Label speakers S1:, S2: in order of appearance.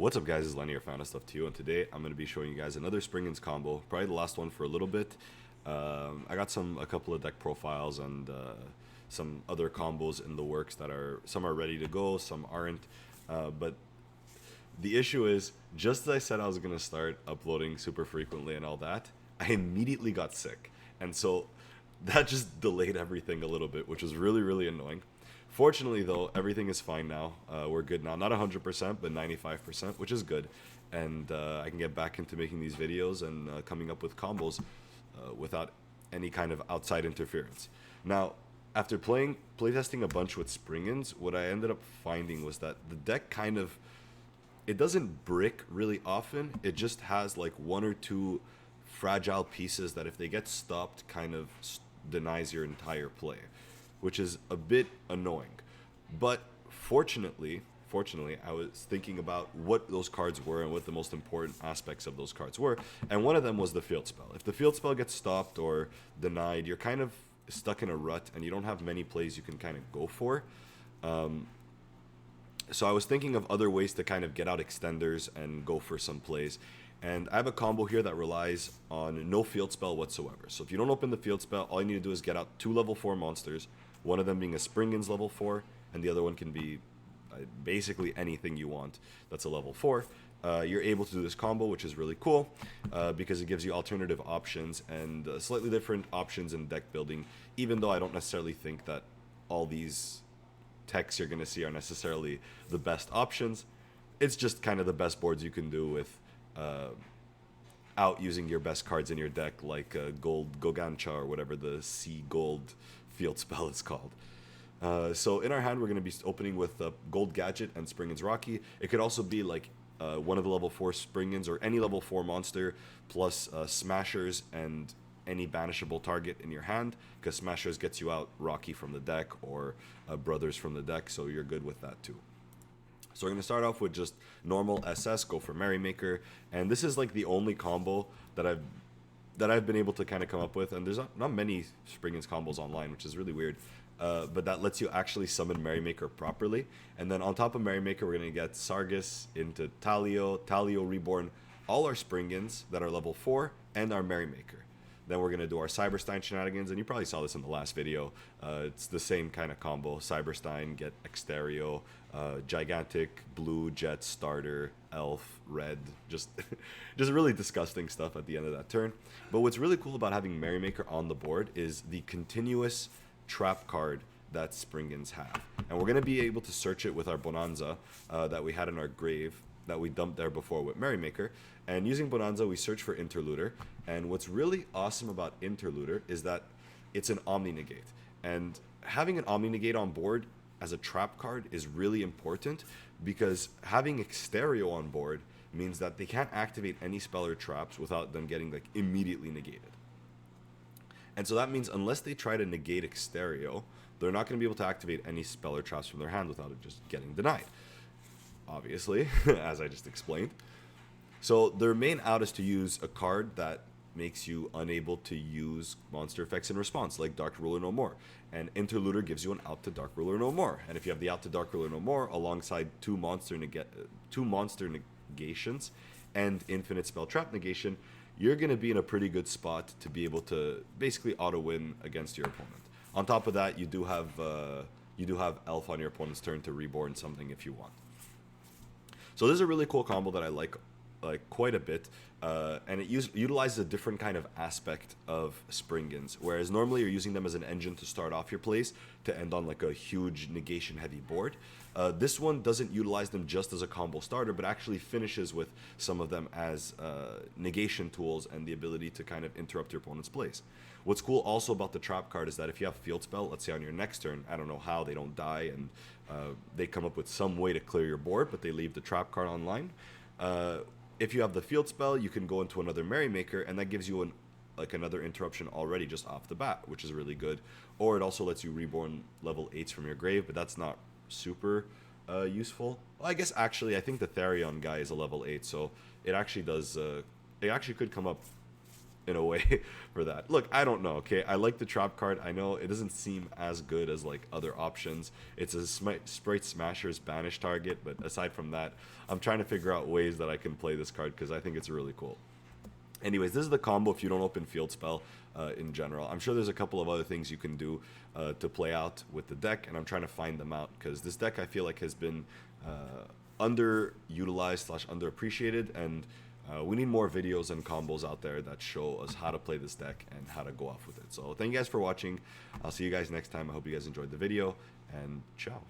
S1: What's up, guys? It's Lenny, your fan of stuff to you, and today I'm going to be showing you guys another Springans combo, probably the last one for a little bit. I got a couple of deck profiles and some other combos in the works that some are ready to go, some aren't. But the issue is, just as I said I was going to start uploading super frequently and all that, I immediately got sick, and so that just delayed everything a little bit, which was really, really annoying. Fortunately, though, everything is fine now. We're good now. Not 100%, but 95%, which is good. And I can get back into making these videos and coming up with combos without any kind of outside interference. Now, after playtesting a bunch with Springans, what I ended up finding was that the deck it doesn't brick really often. It just has like one or two fragile pieces that if they get stopped denies your entire play, which is a bit annoying. But fortunately, I was thinking about what those cards were and what the most important aspects of those cards were, and one of them was the field spell. If the field spell gets stopped or denied, you're kind of stuck in a rut and you don't have many plays you can kind of go for. So I was thinking of other ways to kind of get out extenders and go for some plays. And I have a combo here that relies on no field spell whatsoever. So if you don't open the field spell, all you need to do is get out two level 4 monsters, one of them being a Springans level 4, and the other one can be basically anything you want that's a level 4. You're able to do this combo, which is really cool because it gives you alternative options and slightly different options in deck building, even though I don't necessarily think that all these techs you're going to see are necessarily the best options. It's just kind of the best boards you can do with out using your best cards in your deck, like Gold Gogancha or whatever the Sea Gold field spell is called. So in our hand, we're going to be opening with Gold Gadget and Springans Rocky. It could also be like one of the level 4 Springans or any level 4 monster plus Smashers and any banishable target in your hand, because Smashers gets you out Rocky from the deck or Brothers from the deck, so you're good with that too. So we're going to start off with just normal SS, go for Merrymaker, and this is like the only combo that I've been able to kind of come up with, and there's not many Springans combos online, which is really weird, but that lets you actually summon Merrymaker properly. And then on top of Merrymaker, we're going to get Sargus into Talio Reborn, all our Springans that are level 4, and our Merrymaker. Then we're going to do our Cyberstein shenanigans, and you probably saw this in the last video. It's the same kind of combo. Cyberstein, get Exterio, gigantic blue jet starter, elf, red, just really disgusting stuff at the end of that turn. But what's really cool about having Merrymaker on the board is the continuous trap card that Springans have. And we're going to be able to search it with our bonanza that we had in our grave that we dumped there before with Merrymaker. And using bonanza, we search for Interluder. And what's really awesome about Interluder is that it's an Omni Negate. And having an Omni Negate on board as a trap card is really important, because having Exterio on board means that they can't activate any spell or traps without them getting like immediately negated. And so that means unless they try to negate Exterio, they're not going to be able to activate any spell or traps from their hand without it just getting denied, obviously, as I just explained. So their main out is to use a card that makes you unable to use monster effects in response, like Dark Ruler No More. And Interluder gives you an out to Dark Ruler No More. And if you have the out to Dark Ruler No More alongside two monster negations and infinite spell trap negation, you're going to be in a pretty good spot to be able to basically auto win against your opponent. On top of that, you do have Elf on your opponent's turn to reborn something if you want. So this is a really cool combo that I like quite a bit, and it utilizes a different kind of aspect of Springans, whereas normally you're using them as an engine to start off your plays to end on like a huge negation heavy board. This one doesn't utilize them just as a combo starter, but actually finishes with some of them as negation tools and the ability to kind of interrupt your opponent's plays. What's cool also about the trap card is that if you have field spell, let's say on your next turn, I don't know how, they don't die, and they come up with some way to clear your board, but they leave the trap card online. If you have the field spell, you can go into another Merrymaker, and that gives you another interruption already just off the bat, which is really good. Or it also lets you reborn level 8s from your grave, but that's not super useful. Well, I guess actually, I think the Therion guy is a level 8, so it actually does. It actually could come up in a way for that. Look, I don't know, okay? I like the trap card. I know it doesn't seem as good as like other options. It's a Sprite Smasher's banish target, but aside from that, I'm trying to figure out ways that I can play this card because I think it's really cool. Anyways, this is the combo if you don't open field spell in general. I'm sure there's a couple of other things you can do to play out with the deck, and I'm trying to find them out because this deck I feel like has been underutilized / underappreciated, and we need more videos and combos out there that show us how to play this deck and how to go off with it. So thank you guys for watching. I'll see you guys next time. I hope you guys enjoyed the video, and ciao.